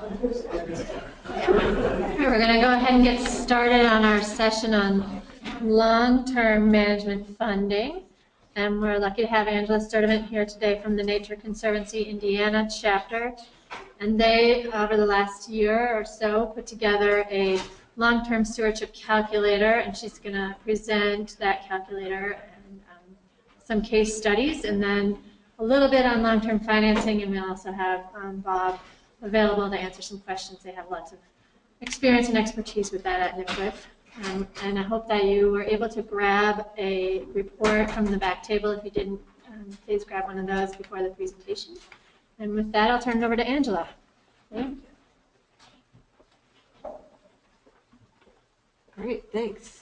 We're going to go ahead and get started on our session on long-term management funding. And we're lucky to have Angela Sturdivant here today from the Nature Conservancy Indiana chapter. And they, over the last year or so, put together a long-term stewardship calculator, and she's going to present that calculator and some case studies, and then a little bit on long-term financing, and we'll also have Bob available to answer some questions. They have lots of experience and expertise with that at NICWIF. And I hope that you were able to grab a report from the back table. If you didn't, please grab one of those before the presentation. And with that, I'll turn it over to Angela. Thank you. Great, thanks.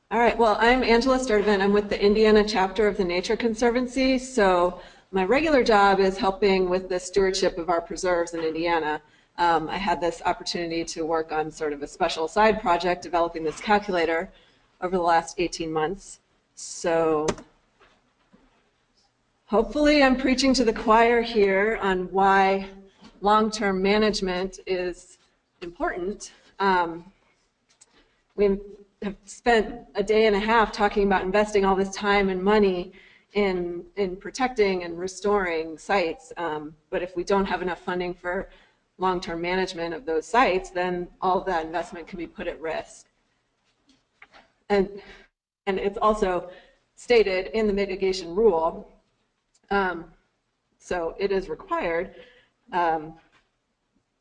All right, well, I'm Angela Sturdivant. I'm with the Indiana chapter of the Nature Conservancy. So my regular job is helping with the stewardship of our preserves in Indiana. I had this opportunity to work on sort of a special side project developing this calculator over the last 18 months. So hopefully I'm preaching to the choir here on why long-term management is important. We have spent a day and a half talking about investing all this time and money in protecting and restoring sites, but if we don't have enough funding for long-term management of those sites, then all of that investment can be put at risk. And it's also stated in the mitigation rule, so it is required,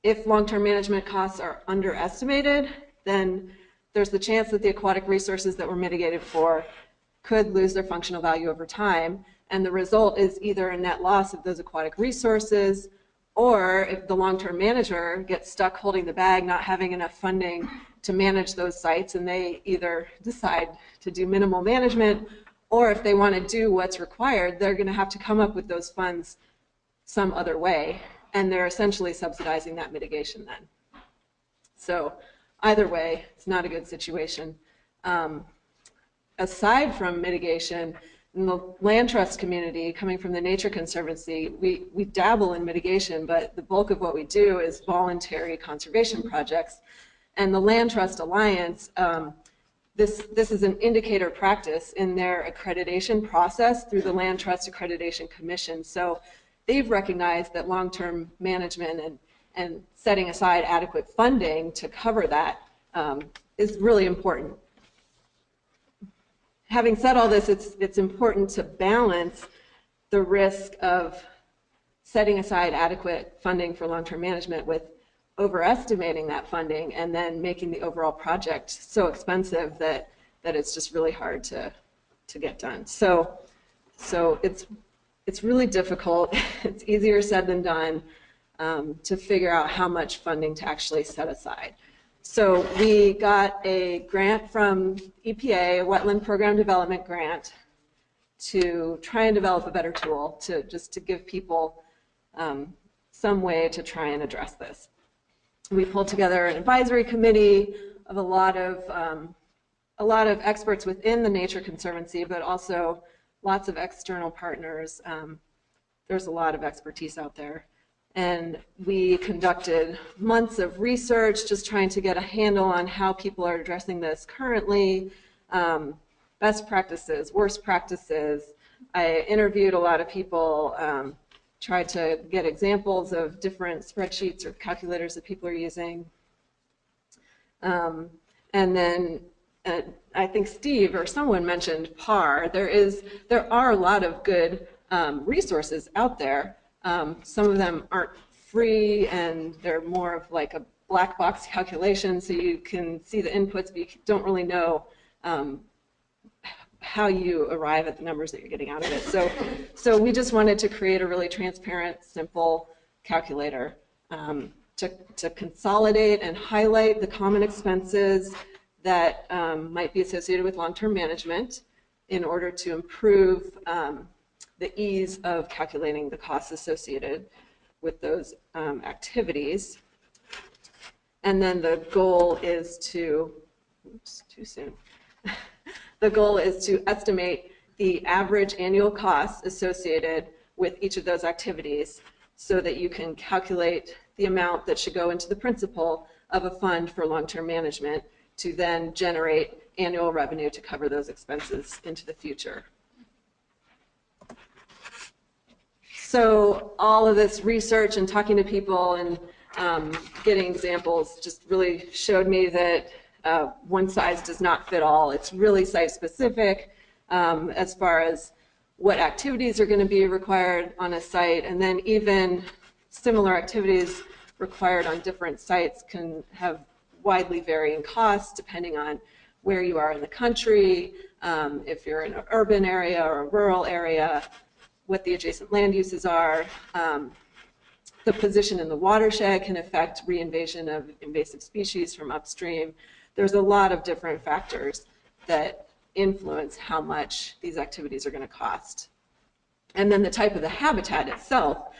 if long-term management costs are underestimated, then there's the chance that the aquatic resources that were mitigated for could lose their functional value over time, and the result is either a net loss of those aquatic resources, or if the long-term manager gets stuck holding the bag, not having enough funding to manage those sites, and they either decide to do minimal management, or if they want to do what's required, they're going to have to come up with those funds some other way, and they're essentially subsidizing that mitigation then. So either way, it's not a good situation. Aside from mitigation, in the land trust community, coming from the Nature Conservancy, we dabble in mitigation, but the bulk of what we do is voluntary conservation projects. And the Land Trust Alliance, this is an indicator practice in their accreditation process through the Land Trust Accreditation Commission. So they've recognized that long-term management and setting aside adequate funding to cover that is really important. Having said all this, it's important to balance the risk of setting aside adequate funding for long-term management with overestimating that funding and then making the overall project so expensive that it's just really hard to get done. So it's really difficult. It's easier said than done to figure out how much funding to actually set aside. So we got a grant from EPA, a Wetland Program Development Grant, to try and develop a better tool to give people some way to try and address this. We pulled together an advisory committee of a lot of experts within the Nature Conservancy, but also lots of external partners. There's a lot of expertise out there. And we conducted months of research just trying to get a handle on how people are addressing this currently, best practices, worst practices. I interviewed a lot of people, tried to get examples of different spreadsheets or calculators that people are using. And then I think Steve or someone mentioned PAR. There are a lot of good resources out there. Some of them aren't free, and they're more of like a black box calculation, so you can see the inputs, but you don't really know how you arrive at the numbers that you're getting out of it. So we just wanted to create a really transparent, simple calculator to consolidate and highlight the common expenses that might be associated with long-term management in order to improve the ease of calculating the costs associated with those activities. And then the goal is to, oops, too soon. The goal is to estimate the average annual costs associated with each of those activities so that you can calculate the amount that should go into the principal of a fund for long-term management to then generate annual revenue to cover those expenses into the future. So all of this research and talking to people and getting examples just really showed me that one size does not fit all. It's really site-specific as far as what activities are going to be required on a site, and then even similar activities required on different sites can have widely varying costs depending on where you are in the country, if you're in an urban area or a rural area, what the adjacent land uses are. The position in the watershed can affect reinvasion of invasive species from upstream. There's a lot of different factors that influence how much these activities are going to cost. And then the type of the habitat itself,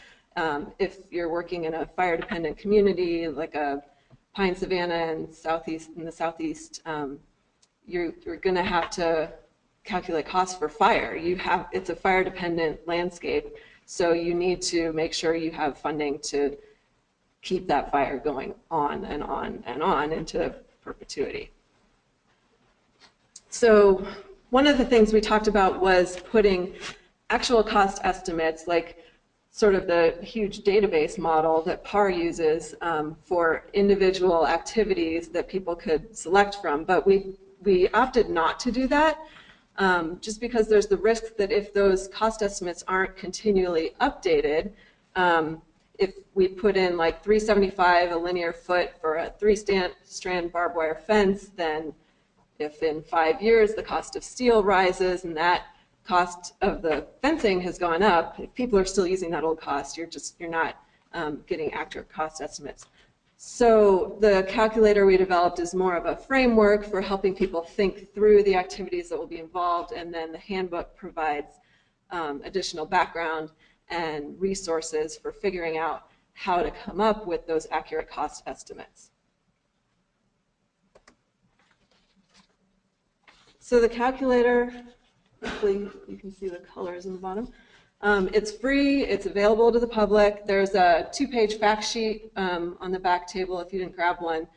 if you're working in a fire-dependent community like a pine savanna in the southeast, you're going to have to calculate costs for fire. It's a fire-dependent landscape, so you need to make sure you have funding to keep that fire going on and on and on into perpetuity. So one of the things we talked about was putting actual cost estimates, like sort of the huge database model that PAR uses for individual activities that people could select from. But we opted not to do that just because there's the risk that if those cost estimates aren't continually updated, if we put in like $375 a linear foot for a 3-strand barbed wire fence, then if in 5 years the cost of steel rises and that cost of the fencing has gone up, if people are still using that old cost, you're not getting accurate cost estimates. So the calculator we developed is more of a framework for helping people think through the activities that will be involved, and then the handbook provides additional background and resources for figuring out how to come up with those accurate cost estimates. So the calculator, hopefully you can see the colors in the bottom. It's free, it's available to the public. There's a 2-page fact sheet on the back table if you didn't grab one.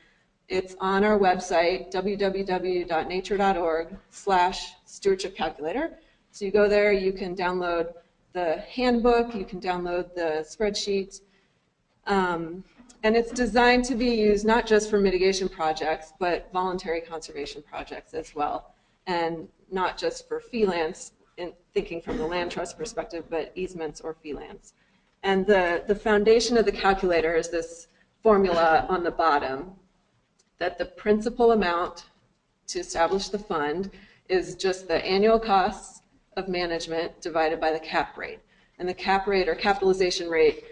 It's on our website, www.nature.org/stewardship calculator. So you go there, you can download the handbook, you can download the spreadsheet. And it's designed to be used not just for mitigation projects, but voluntary conservation projects as well. And not just for fee lands, in thinking from the land trust perspective, but easements or fee lands. And the foundation of the calculator is this formula on the bottom, that the principal amount to establish the fund is just the annual costs of management divided by the cap rate. And the cap rate or capitalization rate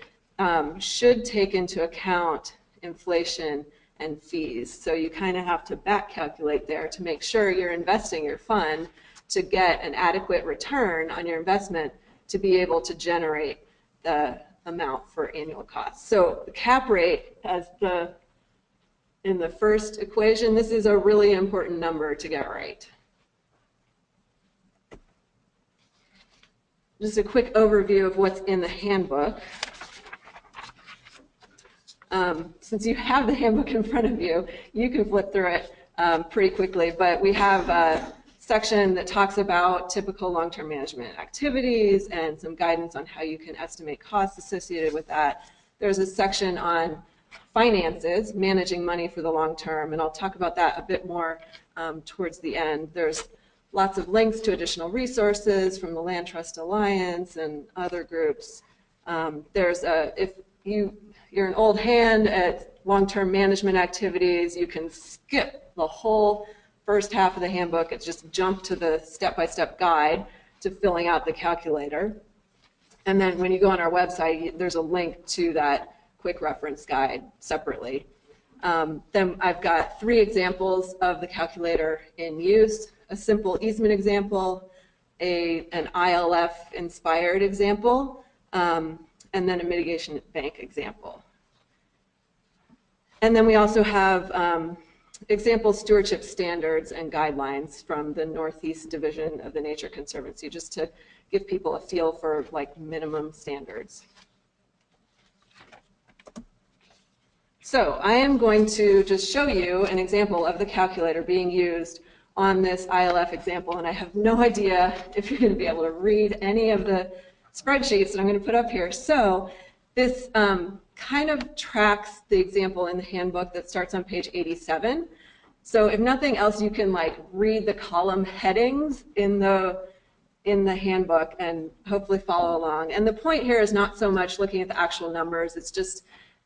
should take into account inflation and fees. So you kind of have to back calculate there to make sure you're investing your fund to get an adequate return on your investment to be able to generate the amount for annual costs. So the cap rate in the first equation, this is a really important number to get right. Just a quick overview of what's in the handbook. Since you have the handbook in front of you, you can flip through it pretty quickly, but we have a section that talks about typical long-term management activities and some guidance on how you can estimate costs associated with that. There's a section on finances, managing money for the long term, and I'll talk about that a bit more towards the end. There's lots of links to additional resources from the Land Trust Alliance and other groups. If you're an old hand at long-term management activities, you can skip the whole first half of the handbook. It's just jump to the step-by-step guide to filling out the calculator. And then when you go on our website, there's a link to that quick reference guide separately. Then I've got 3 examples of the calculator in use: a simple easement example, an ILF inspired example, and then a mitigation bank example. And then we also have example stewardship standards and guidelines from the Northeast Division of the Nature Conservancy, just to give people a feel for like minimum standards. So I am going to just show you an example of the calculator being used on this ILF example, and I have no idea if you're going to be able to read any of the spreadsheets that I'm going to put up here. So this kind of tracks the example in the handbook that starts on page 87. So if nothing else, you can like read the column headings in the handbook and hopefully follow along. And the point here is not so much looking at the actual numbers, it's just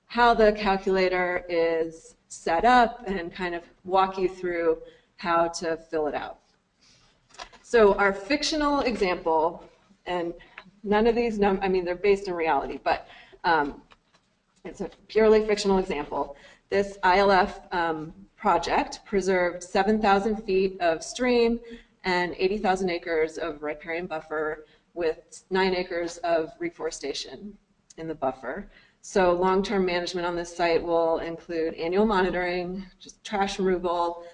how the calculator is set up and kind of walk you through how to fill it out. So our fictional example, and none of these, I mean, they're based in reality, but it's a purely fictional example. This ILF project preserved 7,000 feet of stream and 80,000 acres of riparian buffer with 9 acres of reforestation in the buffer. So long-term management on this site will include annual monitoring, just trash removal.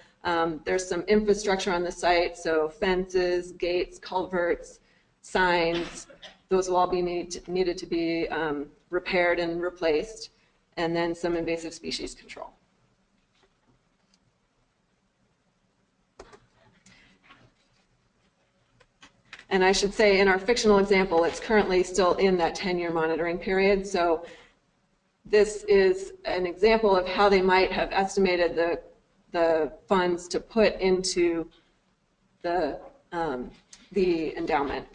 There's some infrastructure on the site, so fences, gates, culverts, signs. Those will all be needed to be repaired and replaced, and then some invasive species control. And I should say, in our fictional example, it's currently still in that 10-year monitoring period. So this is an example of how they might have estimated the funds to put into the endowment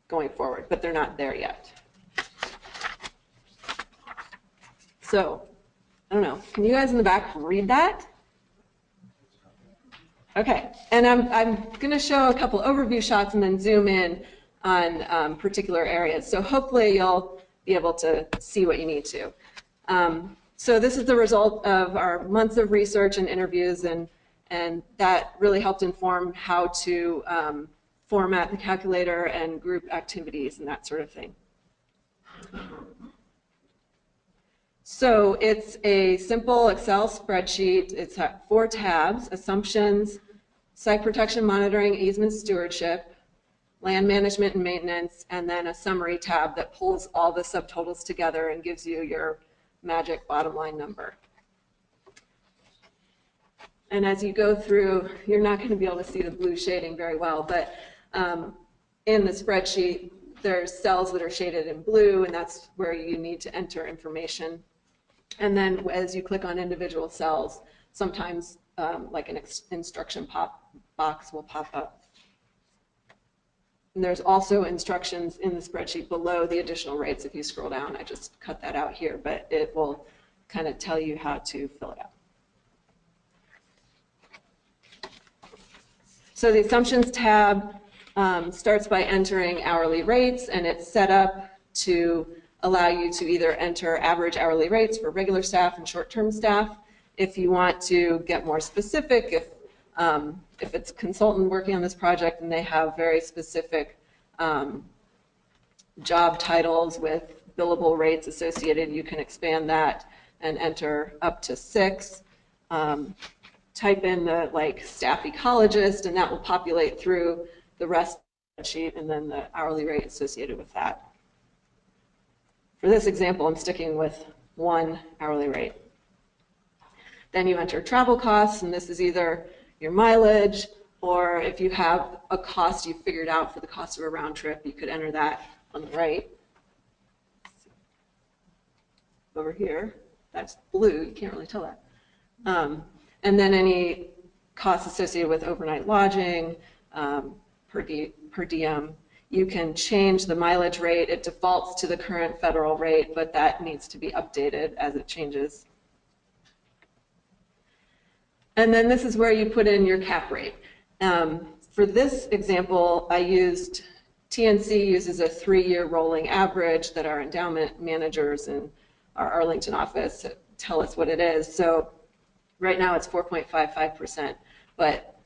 going forward, but they're not there yet. So, I don't know, can you guys in the back read that? Okay, and I'm going to show a couple overview shots and then zoom in on particular areas. So hopefully you'll be able to see what you need to. So this is the result of our months of research and interviews, and that really helped inform how to format the calculator and group activities and that sort of thing. So it's a simple Excel spreadsheet. It's got 4 tabs: assumptions, site protection monitoring, easement stewardship, land management and maintenance, and then a summary tab that pulls all the subtotals together and gives you your magic bottom line number. And as you go through, you're not going to be able to see the blue shading very well, but in the spreadsheet, there's cells that are shaded in blue, and that's where you need to enter information. And then as you click on individual cells, sometimes like an instruction box will pop up. And there's also instructions in the spreadsheet below the additional rates. If you scroll down, I just cut that out here, but it will kind of tell you how to fill it out. So the assumptions tab starts by entering hourly rates, and it's set up to allow you to either enter average hourly rates for regular staff and short-term staff. If you want to get more specific, if it's a consultant working on this project and they have very specific job titles with billable rates associated, you can expand that and enter up to 6. Type in the staff ecologist, and that will populate through the rest of the spreadsheet and then the hourly rate associated with that. For this example, I'm sticking with 1 hourly rate. Then you enter travel costs, and this is either your mileage, or if you have a cost you figured out for the cost of a round trip, you could enter that on the right. Over here, that's blue, you can't really tell that. And then any costs associated with overnight lodging, per diem. You can change the mileage rate. It defaults to the current federal rate, but that needs to be updated as it changes. And then this is where you put in your cap rate. For this example, I used, TNC uses a 3-year rolling average that our endowment managers in our Arlington office tell us what it is. So right now it's 4.55%, but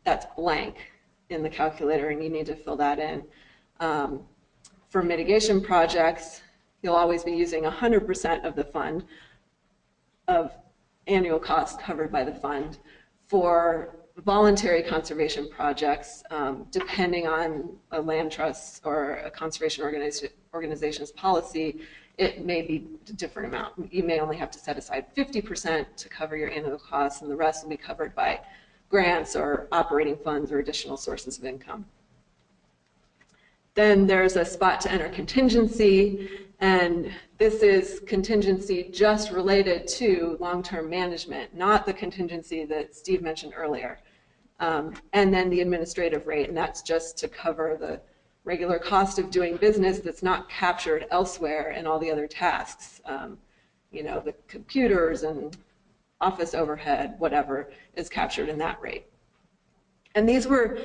that's blank in the calculator, and you need to fill that in. For mitigation projects, you'll always be using 100% of the fund of annual costs covered by the fund. For voluntary conservation projects, depending on a land trust or a conservation organization's policy, it may be a different amount. You may only have to set aside 50% to cover your annual costs, and the rest will be covered by grants or operating funds or additional sources of income. Then there's a spot to enter contingency, and this is contingency just related to long-term management, not the contingency that Steve mentioned earlier. And then the administrative rate, and that's just to cover the regular cost of doing business that's not captured elsewhere in all the other tasks. You know, the computers and office overhead, whatever, is captured in that rate. And these were,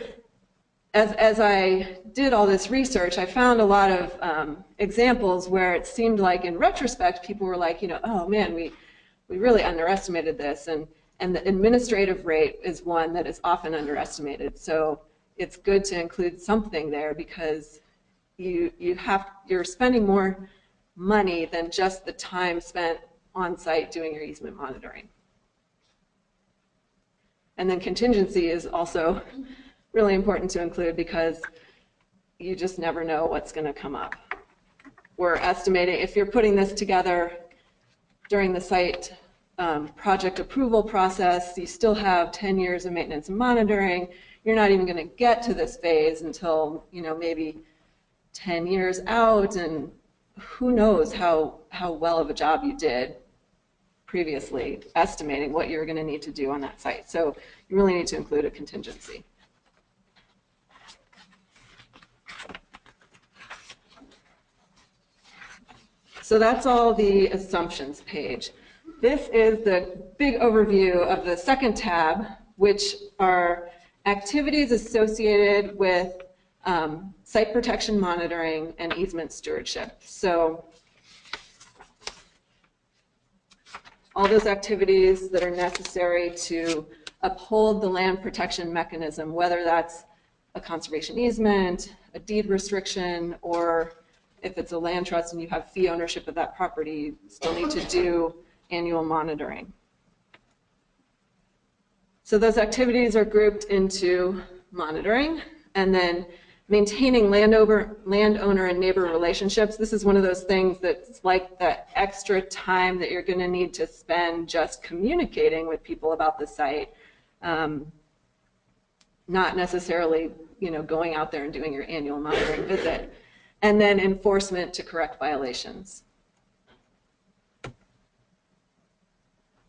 as I did all this research, I found a lot of examples where it seemed like in retrospect, people were like, you know, oh man, we really underestimated this. And the administrative rate is one that is often underestimated. So it's good to include something there because you're spending more money than just the time spent on site doing your easement monitoring. And then contingency is also really important to include because you just never know what's going to come up. We're estimating, if you're putting this together during the site project approval process, you still have 10 years of maintenance and monitoring. You're not even going to get to this phase until, you know, maybe 10 years out, and who knows how well of a job you did previously estimating what you're going to need to do on that site. So you really need to include a contingency. So that's all the assumptions page. This is the big overview of the second tab, which are activities associated with site protection monitoring and easement stewardship. So all those activities that are necessary to uphold the land protection mechanism, whether that's a conservation easement, a deed restriction, or if it's a land trust and you have fee ownership of that property, you still need to do annual monitoring. So those activities are grouped into monitoring and then maintaining landowner and neighbor relationships. This is one of those things that's like that extra time that you're going to need to spend just communicating with people about the site, not necessarily, you know, going out there and doing your annual monitoring visit. And then enforcement to correct violations.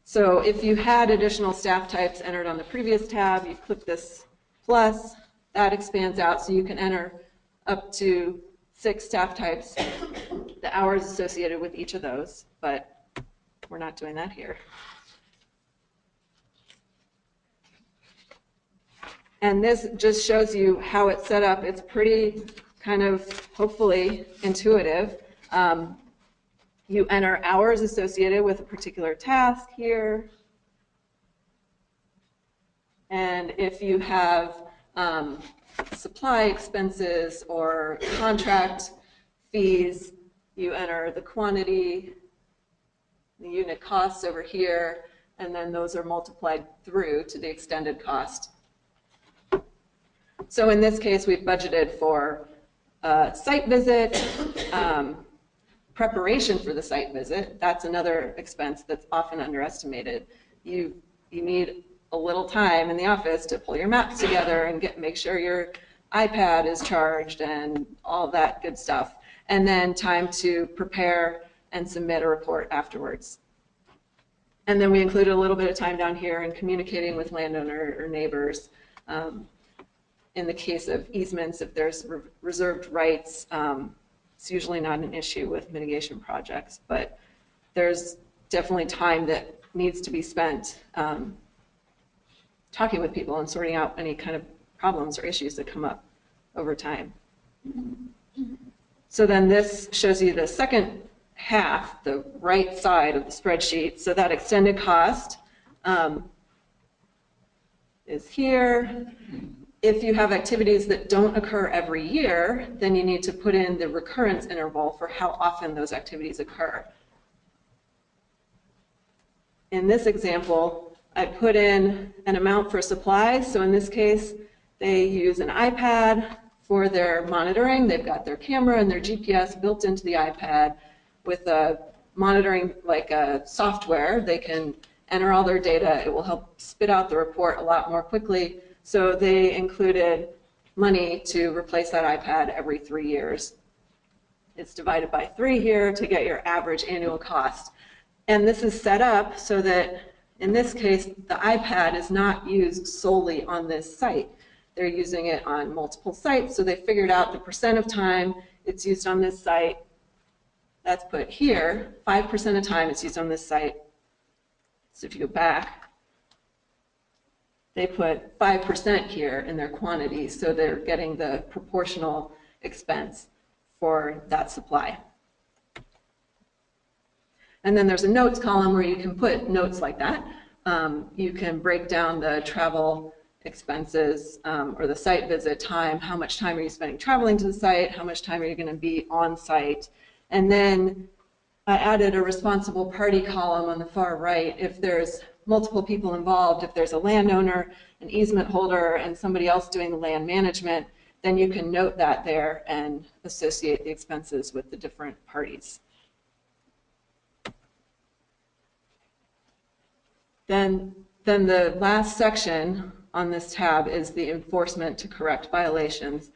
So if you had additional staff types entered on the previous tab, you click this plus, that expands out so you can enter up to 6 staff types, the hours associated with each of those, but we're not doing that here. And this just shows you how it's set up. It's pretty kind of, hopefully, intuitive. You enter hours associated with a particular task here. And if you have supply expenses or contract fees, you enter the quantity, the unit costs over here, and then those are multiplied through to the extended cost. So in this case, we've budgeted for site visit, preparation for the site visit. That's another expense that's often underestimated. You need a little time in the office to pull your maps together and make sure your iPad is charged and all that good stuff. And then time to prepare and submit a report afterwards. And then we included a little bit of time down here in communicating with landowner or neighbors. In the case of easements, if there's reserved rights, it's usually not an issue with mitigation projects, but there's definitely time that needs to be spent talking with people and sorting out any kind of problems or issues that come up over time. So then this shows you the second half, the right side of the spreadsheet. So that extended cost is here. If you have activities that don't occur every year, then you need to put in the recurrence interval for how often those activities occur. In this example, I put in an amount for supplies. So in this case, they use an iPad for their monitoring. They've got their camera and their GPS built into the iPad. with a monitoring, like a software. They can enter all their data. It will help spit out the report a lot more quickly. So they included money to replace that iPad every 3 years. It's divided by 3 here to get your average annual cost. And this is set up so that, in this case, the iPad is not used solely on this site. They're using it on multiple sites, so they figured out the percent of time it's used on this site. That's put here, 5% of time it's used on this site. So if you go back, they put 5% here in their quantity, so they're getting the proportional expense for that supply. And then there's a notes column where you can put notes like that. You can break down the travel expenses or the site visit time. How much time are you spending traveling to the site? How much time are you going to be on site? And then I added a responsible party column on the far right. If there's multiple people involved, if there's a landowner, an easement holder, and somebody else doing the land management, then you can note that there and associate the expenses with the different parties. Then the last section on this tab is the enforcement to correct violations.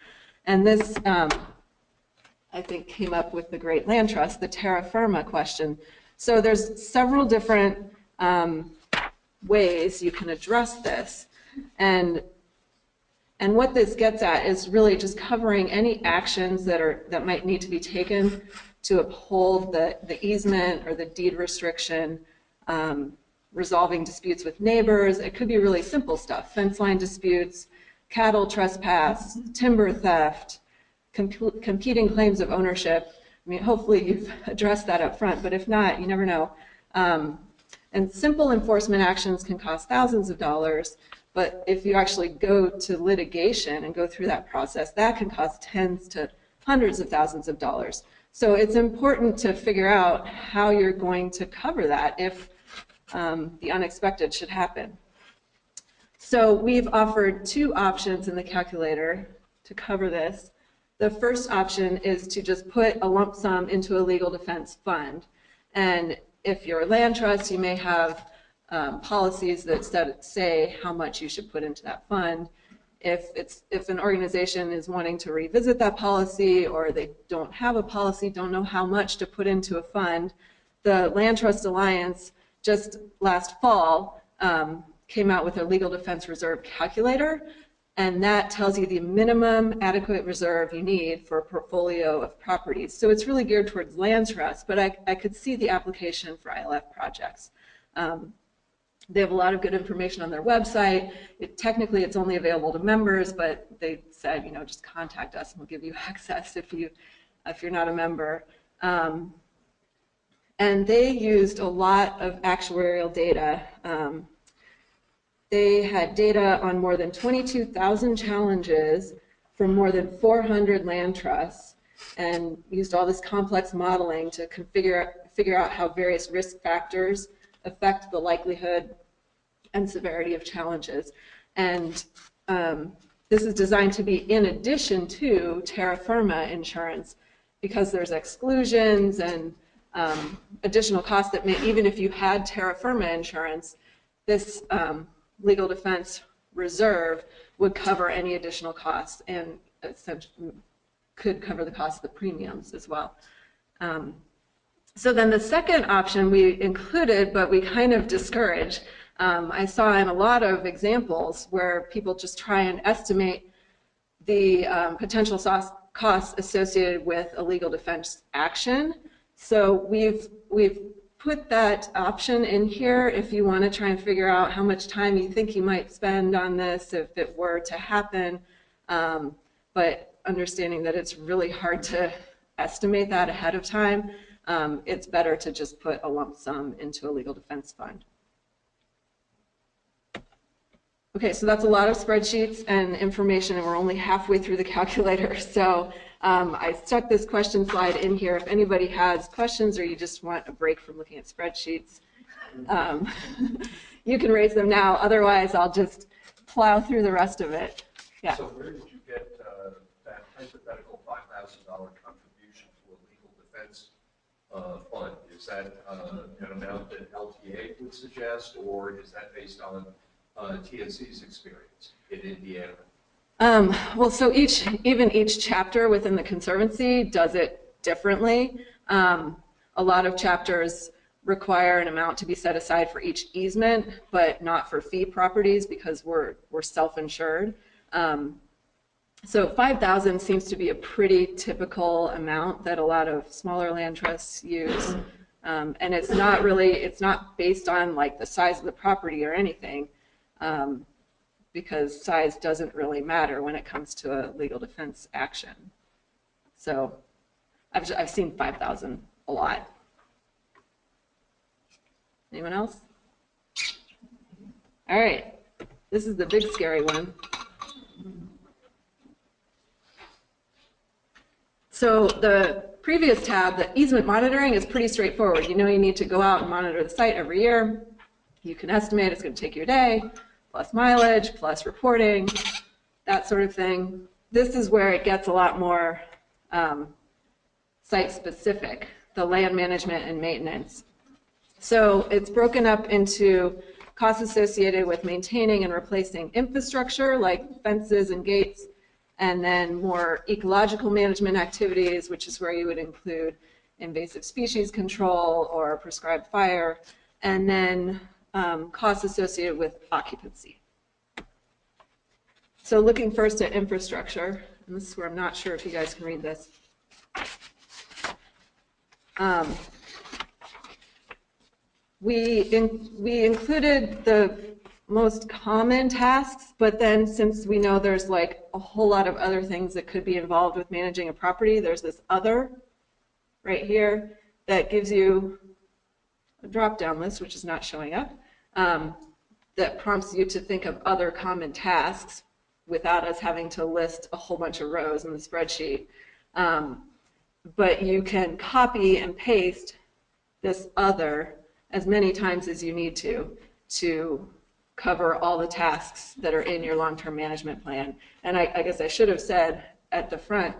And this, I think, came up with the Great Land Trust, the terra firma question. So there's several different ways you can address this. And what this gets at is really just covering any actions that might need to be taken to uphold the easement or the deed restriction, resolving disputes with neighbors. It could be really simple stuff: fence line disputes, cattle trespass, timber theft, competing claims of ownership. I mean, hopefully you've addressed that up front, but if not, you never know. And simple enforcement actions can cost thousands of dollars, but if you actually go to litigation and go through that process, that can cost tens to hundreds of thousands of dollars. So it's important to figure out how you're going to cover that if the unexpected should happen. So we've offered 2 options in the calculator to cover this. The first option is to just put a lump sum into a legal defense fund. And if you're a land trust, you may have policies that say how much you should put into that fund. If an organization is wanting to revisit that policy, or they don't have a policy, don't know how much to put into a fund, the Land Trust Alliance just last fall came out with a legal defense reserve calculator, and that tells you the minimum adequate reserve you need for a portfolio of properties. So it's really geared towards land trusts, but I could see the application for ILF projects. They have a lot of good information on their website. Technically, it's only available to members, but they said, just contact us and we'll give you access if you're not a member. And they used a lot of actuarial data. They had data on more than 22,000 challenges from more than 400 land trusts, and used all this complex modeling to figure out how various risk factors affect the likelihood and severity of challenges. And this is designed to be in addition to terra firma insurance, because there's exclusions and additional costs that even if you had terra firma insurance, this legal defense reserve would cover any additional costs and essentially could cover the cost of the premiums as well. So then the second option we included, but we kind of discouraged. I saw in a lot of examples where people just try and estimate the potential costs associated with a legal defense action. So we've put that option in here if you want to try and figure out how much time you think you might spend on this if it were to happen, but understanding that it's really hard to estimate that ahead of time, it's better to just put a lump sum into a legal defense fund. Okay, so that's a lot of spreadsheets and information, and we're only halfway through the calculator. So I stuck this question slide in here. If anybody has questions or you just want a break from looking at spreadsheets, you can raise them now. Otherwise, I'll just plow through the rest of it. Yeah. So where did you get that hypothetical $5,000 contribution to a legal defense fund? Is that an amount that LTA would suggest, or is that based on TSC's experience in Indiana? Well, so even each chapter within the Conservancy does it differently. A lot of chapters require an amount to be set aside for each easement, but not for fee properties because we're self-insured. So 5,000 seems to be a pretty typical amount that a lot of smaller land trusts use. And it's not based on like the size of the property or anything, because size doesn't really matter when it comes to a legal defense action. So I've seen 5,000 a lot. Anyone else? All right, this is the big scary one. So the previous tab, the easement monitoring, is pretty straightforward. You know you need to go out and monitor the site every year. You can estimate it's going to take you a day, plus mileage, plus reporting, that sort of thing. This is where it gets a lot more site-specific, the land management and maintenance. So it's broken up into costs associated with maintaining and replacing infrastructure like fences and gates, and then more ecological management activities, which is where you would include invasive species control or prescribed fire, and then costs associated with occupancy. So looking first at infrastructure, and this is where I'm not sure if you guys can read this. We included the most common tasks, but then since we know there's like a whole lot of other things that could be involved with managing a property, there's this other right here that gives you a drop-down list, which is not showing up, that prompts you to think of other common tasks without us having to list a whole bunch of rows in the spreadsheet. But you can copy and paste this other as many times as you need to cover all the tasks that are in your long-term management plan. And I guess I should have said at the front,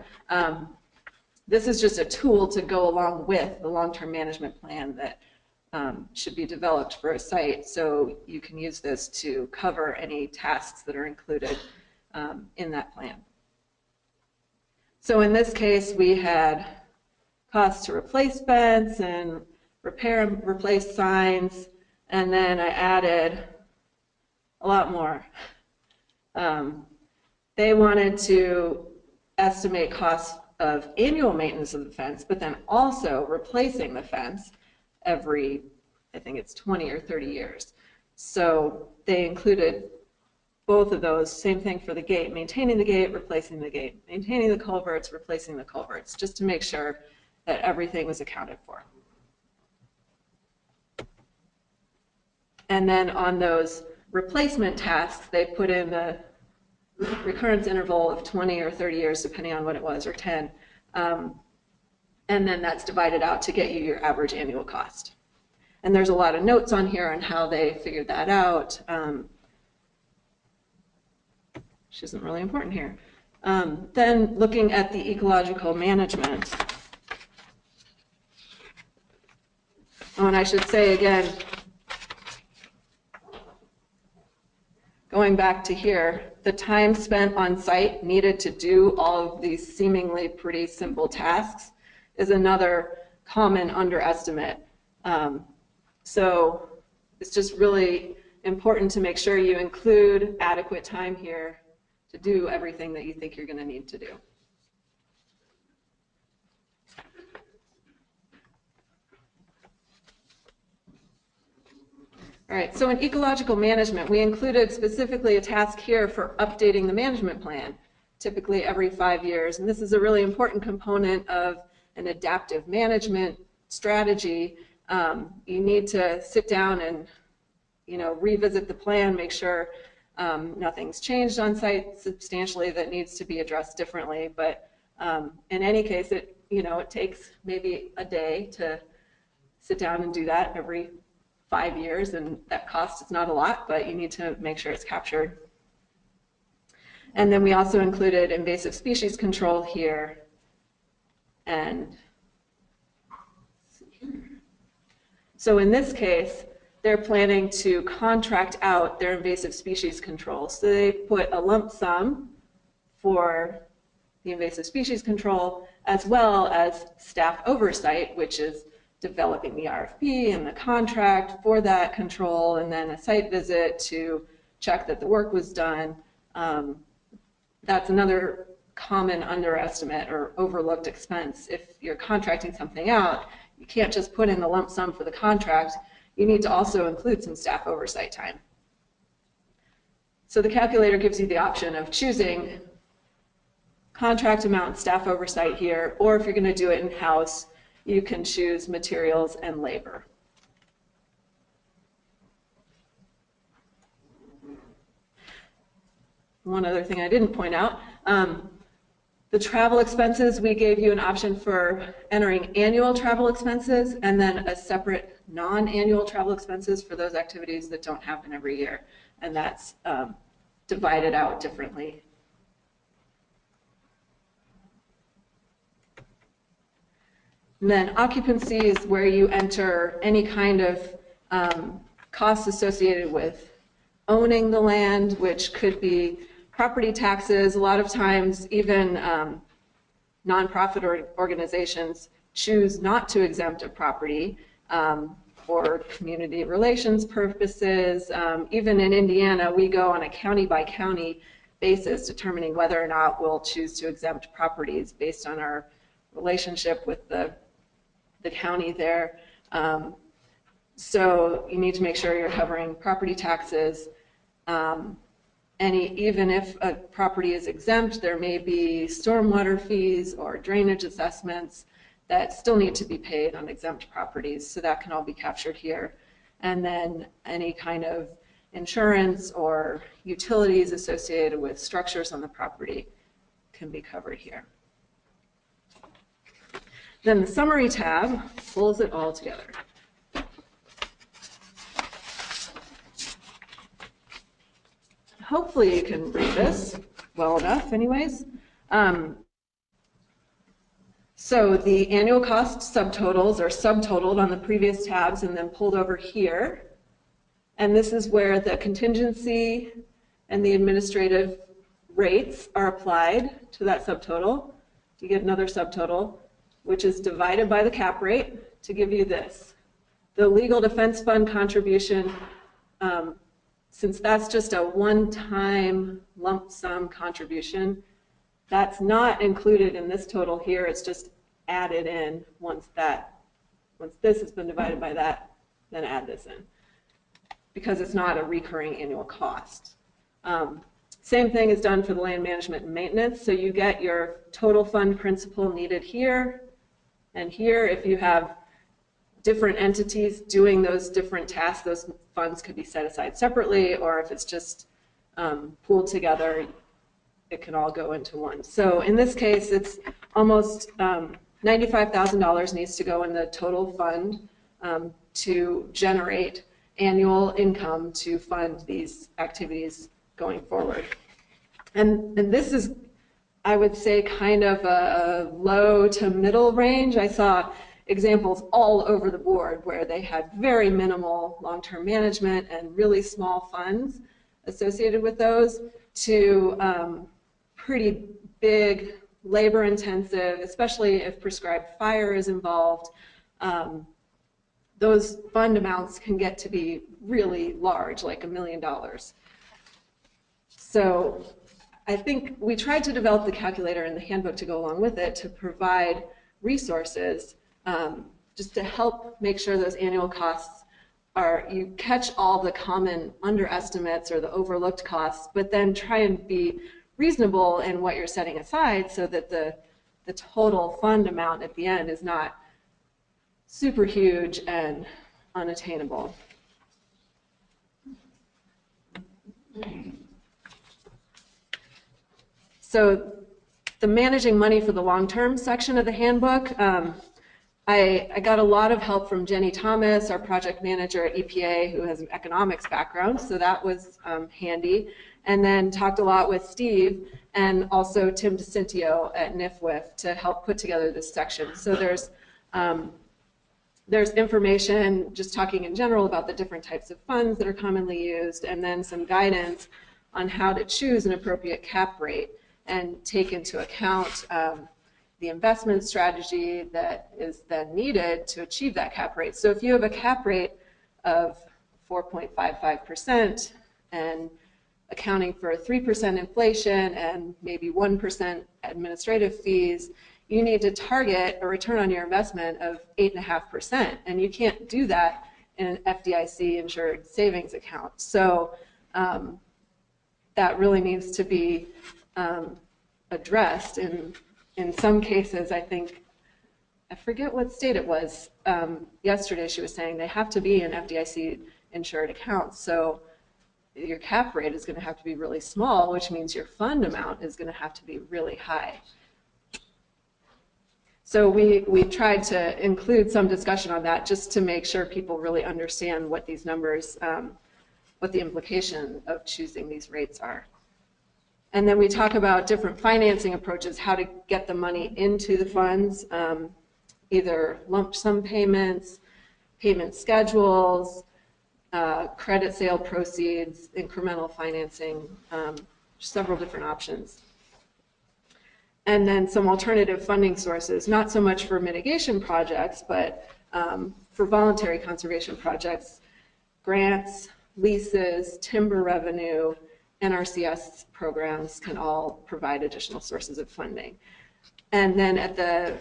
this is just a tool to go along with the long-term management plan that should be developed for a site. So you can use this to cover any tasks that are included in that plan. So in this case, we had costs to replace fence and repair and replace signs, and then I added a lot more. They wanted to estimate costs of annual maintenance of the fence, but then also replacing the fence every, I think it's 20 or 30 years. So they included both of those, same thing for the gate, maintaining the gate, replacing the gate, maintaining the culverts, replacing the culverts, just to make sure that everything was accounted for. And then on those replacement tasks, they put in the recurrence interval of 20 or 30 years, depending on what it was, or 10. And then that's divided out to get you your average annual cost. And there's a lot of notes on here on how they figured that out, which isn't really important here. Then looking at the ecological management. Oh, and I should say again, going back to here, the time spent on site needed to do all of these seemingly pretty simple tasks is another common underestimate. So it's just really important to make sure you include adequate time here to do everything that you think you're going to need to do. All right, so in ecological management, we included specifically a task here for updating the management plan, typically every 5 years. And this is a really important component of an adaptive management strategy. You need to sit down and, revisit the plan, make sure nothing's changed on site substantially that needs to be addressed differently. But in any case, it takes maybe a day to sit down and do that every 5 years, and that cost is not a lot, but you need to make sure it's captured. And then we also included invasive species control here, and So in this case, they're planning to contract out their invasive species control. So they put a lump sum for the invasive species control, as well as staff oversight, which is developing the RFP and the contract for that control, and then a site visit to check that the work was done. That's another common underestimate or overlooked expense. If you're contracting something out, you can't just put in the lump sum for the contract. You need to also include some staff oversight time. So the calculator gives you the option of choosing contract amount, staff oversight here, or if you're going to do it in-house, you can choose materials and labor. One other thing I didn't point out, the travel expenses, we gave you an option for entering annual travel expenses and then a separate non-annual travel expenses for those activities that don't happen every year. And that's divided out differently. And then occupancy is where you enter any kind of costs associated with owning the land, which could be property taxes. A lot of times, even nonprofit organizations choose not to exempt a property for community relations purposes. Even in Indiana, we go on a county-by-county basis, determining whether or not we'll choose to exempt properties based on our relationship with the county there. So you need to make sure you're covering property taxes. Even if a property is exempt, there may be stormwater fees or drainage assessments that still need to be paid on exempt properties, so that can all be captured here. And then any kind of insurance or utilities associated with structures on the property can be covered here. Then the summary tab pulls it all together. Hopefully you can read this well enough anyways. So the annual cost subtotals are subtotaled on the previous tabs and then pulled over here. And this is where the contingency and the administrative rates are applied to that subtotal. You get another subtotal, which is divided by the cap rate to give you this. The legal defense fund contribution, since that's just a one-time lump sum contribution, that's not included in this total here. It's just added in once this has been divided by that, then add this in, because it's not a recurring annual cost. Same thing is done for the land management and maintenance. So you get your total fund principal needed here, and here if you have different entities doing those different tasks, those funds could be set aside separately, or if it's just pooled together, it can all go into one. So in this case, it's almost $95,000 needs to go in the total fund to generate annual income to fund these activities going forward. And this is, I would say, kind of a low to middle range. I saw examples all over the board where they had very minimal long-term management and really small funds associated with those, to pretty big, labor-intensive, especially if prescribed fire is involved. Those fund amounts can get to be really large, like $1 million. So I think we tried to develop the calculator and the handbook to go along with it to provide resources just to help make sure those annual costs are, you catch all the common underestimates or the overlooked costs, but then try and be reasonable in what you're setting aside so that the total fund amount at the end is not super huge and unattainable. So the managing money for the long-term section of the handbook, I got a lot of help from Jenny Thomas, our project manager at EPA, who has an economics background, so that was handy. And then talked a lot with Steve and also Tim DeCintio at NIFWIF to help put together this section. So there's there's information just talking in general about the different types of funds that are commonly used, and then some guidance on how to choose an appropriate cap rate and take into account the investment strategy that is then needed to achieve that cap rate. So if you have a cap rate of 4.55% and accounting for 3% inflation and maybe 1% administrative fees, you need to target a return on your investment of 8.5%. And you can't do that in an FDIC insured savings account. So that really needs to be addressed. In some cases, I think, I forget what state it was, yesterday she was saying they have to be in FDIC insured accounts. So your cap rate is going to have to be really small, which means your fund amount is going to have to be really high. So we tried to include some discussion on that just to make sure people really understand what these numbers, what the implication of choosing these rates are. And then we talk about different financing approaches, how to get the money into the funds, either lump sum payments, payment schedules, credit sale proceeds, incremental financing, several different options. And then some alternative funding sources, not so much for mitigation projects, but for voluntary conservation projects, grants, leases, timber revenue, NRCS programs can all provide additional sources of funding. And then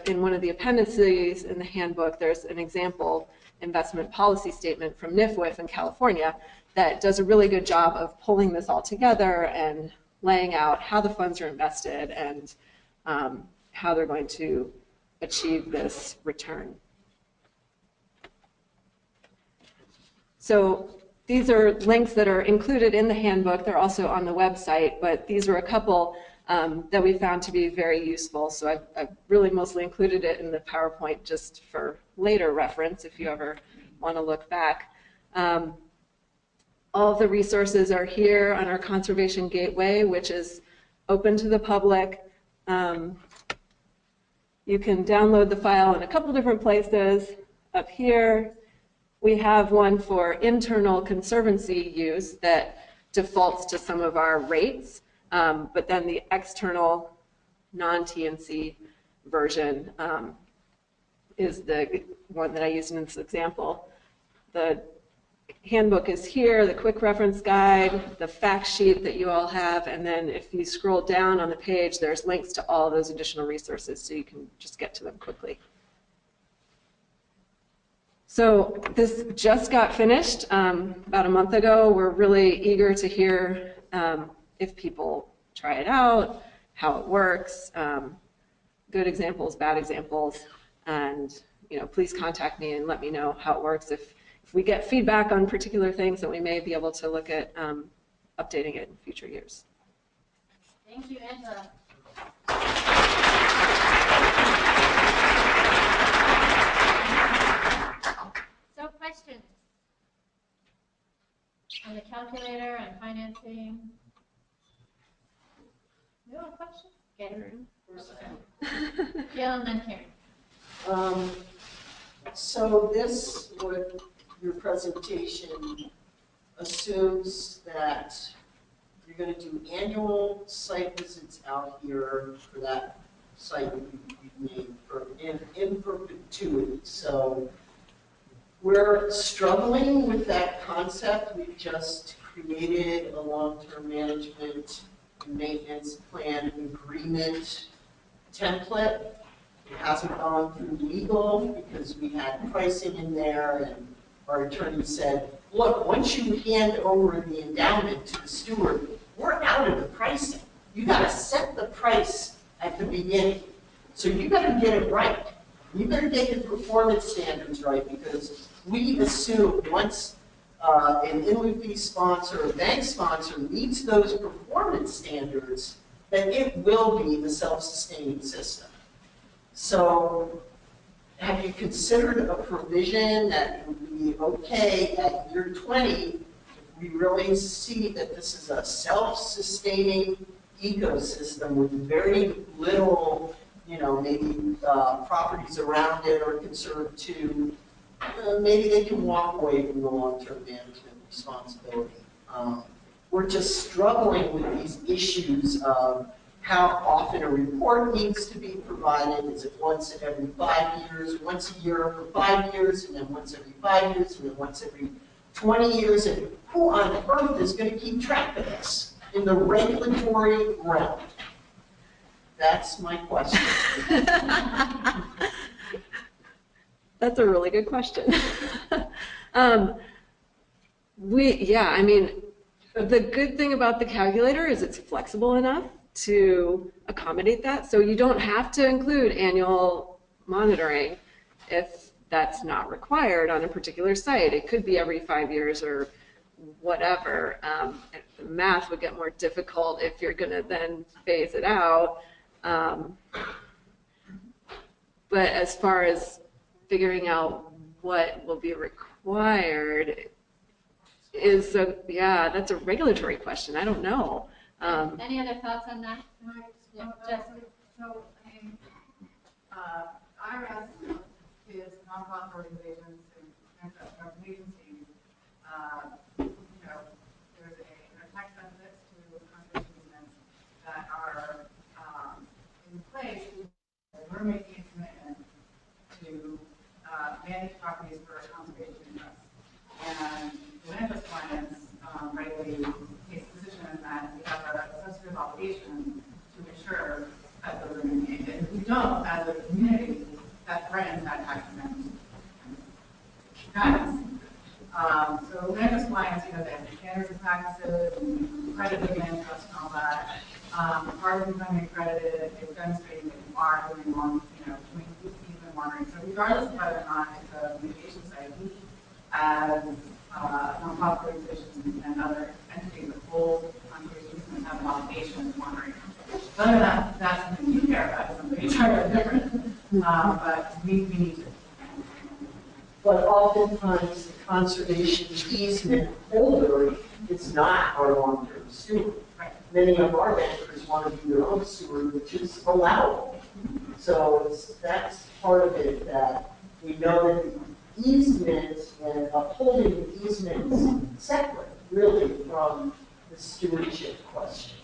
in one of the appendices in the handbook, there's an example investment policy statement from NIFWIF in California that does a really good job of pulling this all together and laying out how the funds are invested and how they're going to achieve this return. So these are links that are included in the handbook. They're also on the website, but these were a couple that we found to be very useful. So I've really mostly included it in the PowerPoint just for later reference if you ever want to look back. All of the resources are here on our Conservation Gateway, which is open to the public. You can download the file in a couple different places. Up here, we have one for internal conservancy use that defaults to some of our rates, but then the external non-TNC version is the one that I used in this example. The handbook is here, the quick reference guide, the fact sheet that you all have, and then if you scroll down on the page, there's links to all those additional resources so you can just get to them quickly. So this just got finished about a month ago. We're really eager to hear if people try it out, how it works, good examples, bad examples, and please contact me and let me know how it works. If we get feedback on particular things, that we may be able to look at updating it in future years. Thank you, Angela. So questions on the calculator, on financing? No questions? Okay. Jill and then Karen. So this, with your presentation, assumes that you're going to do annual site visits out here for that site you've made in perpetuity. So we're struggling with that concept. We've just created a long-term management and maintenance plan agreement template. It hasn't gone through legal because we had pricing in there, and our attorney said, look, once you hand over the endowment to the steward, we're out of the pricing. You got to set the price at the beginning. So you got to get it right. You better get your performance standards right, because we assume once an ILF sponsor or bank sponsor meets those performance standards, that it will be a self-sustaining system. So have you considered a provision that would be okay at year 20 if we really see that this is a self-sustaining ecosystem with very little, maybe properties around it are conserved too, maybe they can walk away from the long-term management responsibility. We're just struggling with these issues of how often a report needs to be provided. Is it once every 5 years, once a year for 5 years, and then once every 5 years, and then once every 20 years? And who on earth is going to keep track of this in the regulatory realm? That's my question. That's a really good question. I mean, the good thing about the calculator is it's flexible enough to accommodate that. So you don't have to include annual monitoring if that's not required on a particular site. It could be every 5 years or whatever. The math would get more difficult if you're going to then phase it out. But as far as figuring out what will be required is that's a regulatory question. I don't know. Any other thoughts on that? Yeah, Jessica? So, IRS is nonprofit organizations and government agencies. There's a tax benefits to conservation easements that are in place. We're making a commitment to manage properties for conservation interests. And the land trust plans regularly takes a position in that we have a substantive obligation to ensure that those are maintained. And if we don't, as a community, that threatens that tax amendment. So land trust plans, they have standards and practices, and accredited land trust and all that. Part of becoming accredited is demonstrating that you are doing doing easement monitoring. So regardless of whether or not it's a mitigation site, we as nonprofit organizations and other entities that hold conservation easements have an obligation of monitoring. Whether or not that's something you care about is something entirely different. But we need to. But oftentimes, the conservation easement holder is not our long-term steward. Right. Many of our bankers want to be their own steward, which is allowable. So that's part of it, that we know that the easement and upholding the easement is separate, really, from the stewardship question.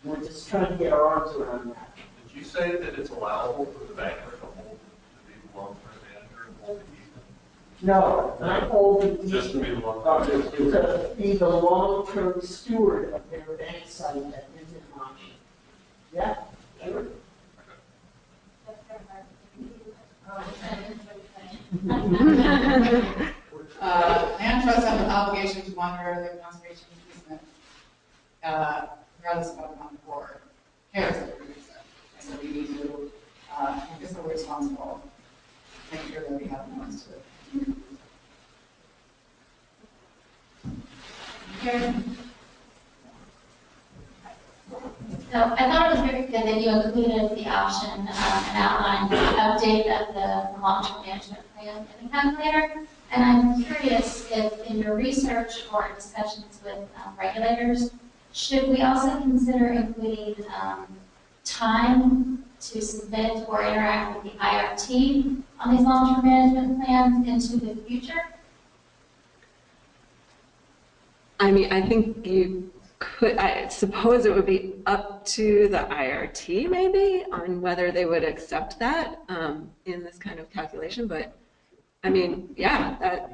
We're just trying to get our arms around that. Did you say that it's allowable for the banker to hold, to be the long-term manager and hold the easement? No, not hold the easement. Just to be the long-term steward. To be the long-term steward of their bank site at Minden Auction. Yeah, sure. Land trusts have an obligation to monitor the conservation easement, regardless of whether or not the board cares that we're doing so. And so we need to, fiscally responsible, make sure that we have the funds to it. Okay. So I thought it was very good that you included the option and outlined the update of the long-term management plan in the calculator. And I'm curious if in your research or discussions with regulators, should we also consider including time to submit or interact with the IRT on these long-term management plans into the future? I mean, I think you could, I suppose it would be up to the IRT maybe on whether they would accept that in this kind of calculation, but I mean, yeah,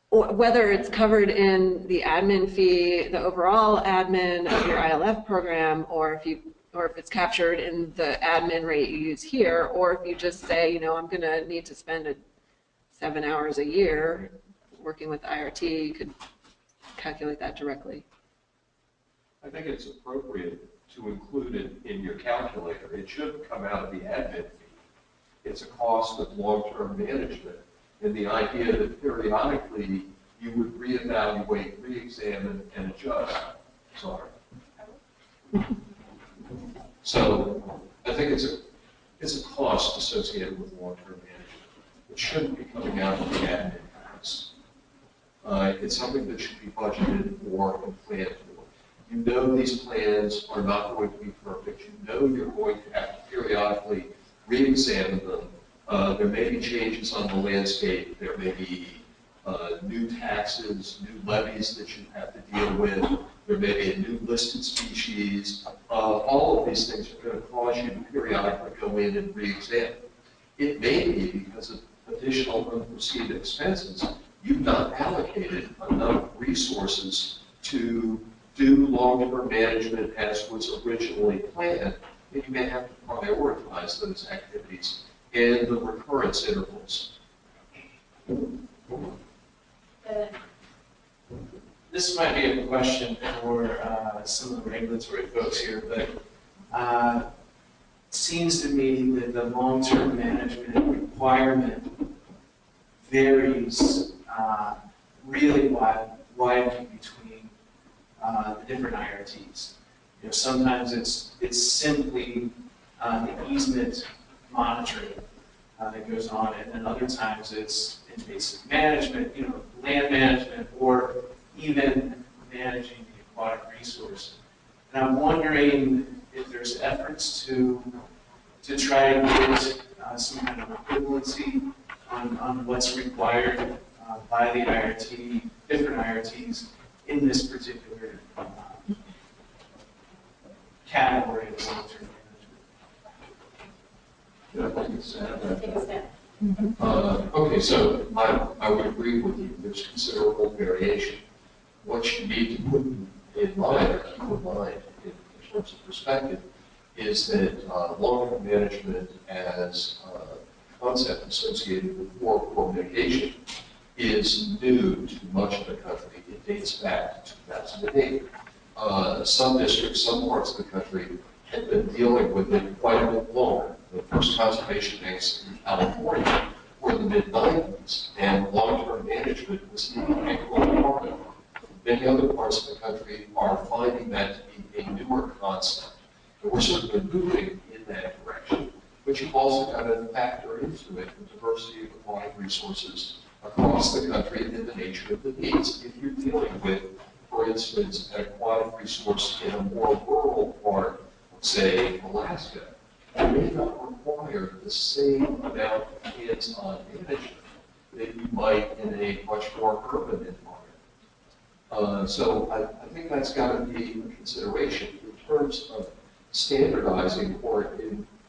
or whether it's covered in the admin fee, the overall admin of your ILF program, or if it's captured in the admin rate you use here, or if you just say, I'm going to need to spend 7 hours a year working with IRT, you could calculate that directly. I think it's appropriate to include it in your calculator. It shouldn't come out of the admin fee. It's a cost of long-term management, and the idea that periodically you would reevaluate, re-examine, and adjust. Sorry. So I think it's a cost associated with long-term management. It shouldn't be coming out of the admin costs. It's something that should be budgeted for and planned for. You know these plans are not going to be perfect. You know you're going to have to periodically re-examine them There may be changes on the landscape. There may be new taxes, new levies that you have to deal with. There may be a new listed species. All of these things are going to cause you to periodically go in and re-examine. It may be because of additional unforeseen expenses, you've not allocated enough resources to do long-term management as was originally planned, and you may have to prioritize those activities and the recurrence intervals. This might be a question for some of the regulatory folks here, but it seems to me that the long-term management requirement varies really widely between the different IRTs. You know, sometimes it's simply the easement monitoring that goes on, and then other times it's invasive management, you know, land management, or even managing the aquatic resource. And I'm wondering if there's efforts to try to get some kind of equivalency on what's required by the IRT, different IRTs in this particular category of long-term management. Take a step. Okay, so I would agree with you. There's considerable variation. What you need to put in mind, or keep in mind in terms of perspective, is that long-term management as a concept associated with war mitigation is new to much of the country. It dates back to 2008. Some districts, some parts of the country had been dealing with it quite a bit longer. The first conservation banks in California were in the mid-90s, and long-term management was an integral part of it. Many other parts of the country are finding that to be a newer concept. And we're certainly moving in that direction, but you've also got to factor into it the diversity of aquatic resources across the country and the nature of the needs. If you're dealing with, for instance, an aquatic resource in a more rural part of, say, Alaska, you may not require the same amount of hands-on management that you might in a much more urban environment. So I think that's got to be a consideration in terms of standardizing or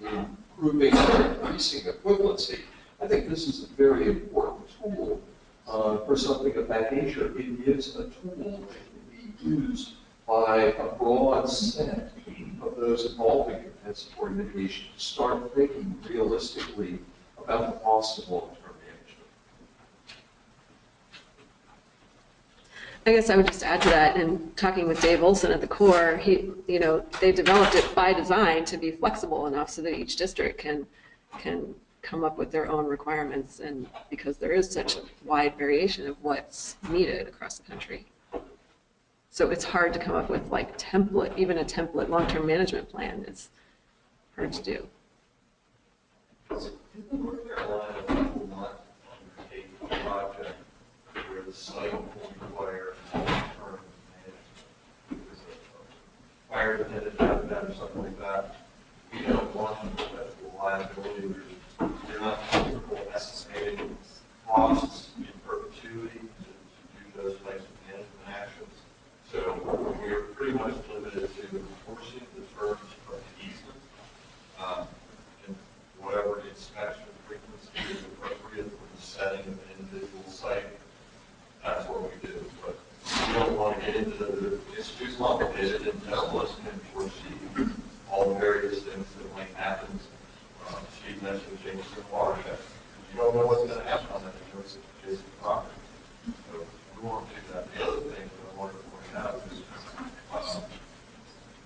improving or increasing equivalency. I think this is a very important tool for something of that nature. It is a tool that can be used by a broad set of those involved in compensatory mitigation to start thinking realistically about the cost of long-term management. I guess I would just add to that, and talking with Dave Olson at the Corps, they developed it by design to be flexible enough so that each district can come up with their own requirements, and because there is such a wide variation of what's needed across the country. So it's hard to come up with even a template long-term management plan is hard to do. Isn't there a lot of people not take a project where the site will require long-term management? Because a fire dependent habitat or something like that, we don't want to put that to liability. They're not comfortable estimating costs in perpetuity to do those types of management actions. So we're pretty much limited to enforcing the terms of the easement, and whatever inspection frequency is appropriate for the setting of an individual site. That's what we do. But we don't want to get into it's too complicated and tell us and foresee all the various things that might happen. Steve mentioned changes in watershed. You don't know what's going to happen on that adjacent property. So we won't do that. The other thing that I wanted to point out is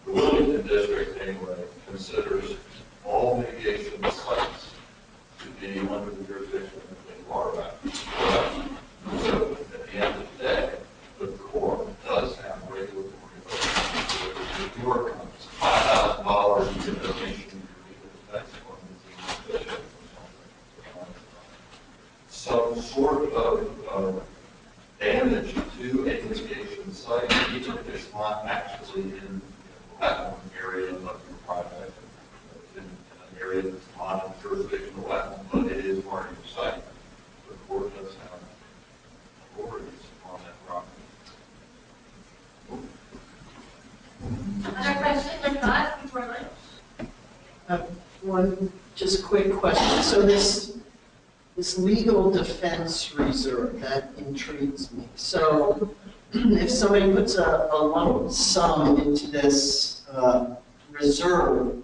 the Wilmington district, anyway, considers all mitigation sites to be under the jurisdiction of the Clean Water Act. So at the end of the day, the Corps does have regulatory authority. If you are $5,000 in donation, some sort of damage to a mitigation site, even if it's not actually in that one area of your project, in an area that's not in jurisdiction of wetland, but it is Other questions or thoughts before lunch? One just quick question. So this legal defense reserve, that intrigues me. So if somebody puts a lump sum into this reserve,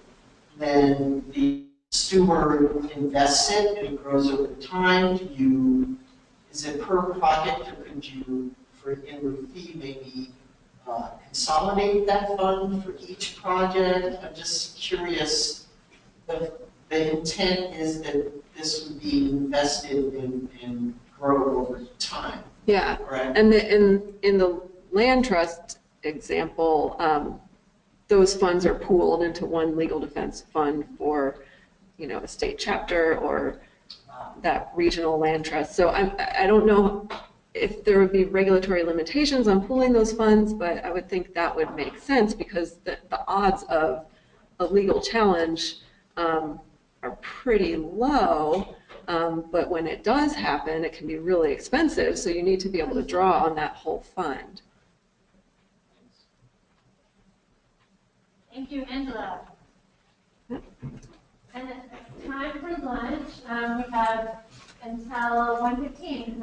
then the steward invests it, it grows over time. Is it per project, or could you, for in lieu fee, maybe consolidate that fund for each project? I'm just curious. The intent is that this would be invested and grow over time. Yeah, Correct? and in the land trust example, those funds are pooled into one legal defense fund for, a state chapter or that regional land trust. So I don't know if there would be regulatory limitations on pooling those funds, but I would think that would make sense because the odds of a legal challenge are pretty low, but when it does happen, it can be really expensive, so you need to be able to draw on that whole fund. Thank you, Angela. And it's time for lunch. We have until 1:15.